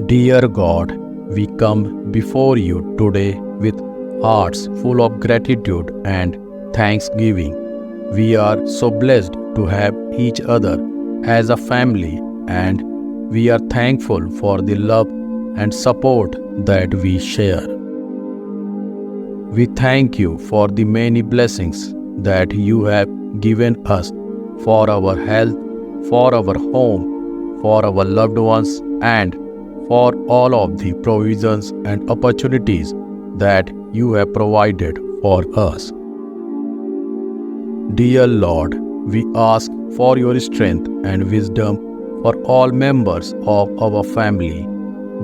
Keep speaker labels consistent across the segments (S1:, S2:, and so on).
S1: Dear God, we come before you today with hearts full of gratitude and thanksgiving. We are so blessed to have each other as a family, and we are thankful for the love and support that we share. We thank you for the many blessings that you have given us for our health, for our home, for our loved ones, and for all of the provisions and opportunities that you have provided for us. Dear Lord, we ask for your strength and wisdom for all members of our family,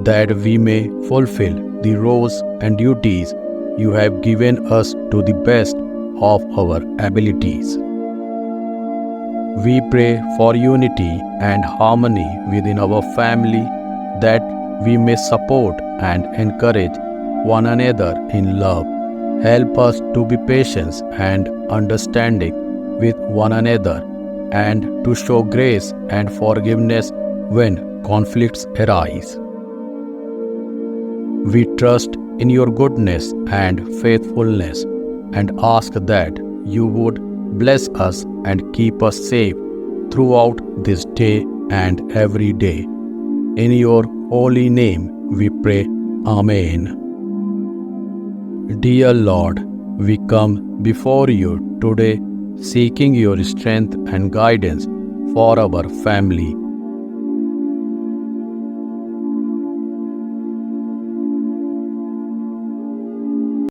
S1: that we may fulfill the roles and duties you have given us to the best of our abilities. We pray for unity and harmony within our family, that we may support and encourage one another in love. Help us to be patient and understanding with one another, and to show grace and forgiveness when conflicts arise. We trust in your goodness and faithfulness, and ask that you would bless us and keep us safe throughout this day and every day. In your holy name we pray. Amen. Dear Lord, we come before you today seeking your strength and guidance for our family.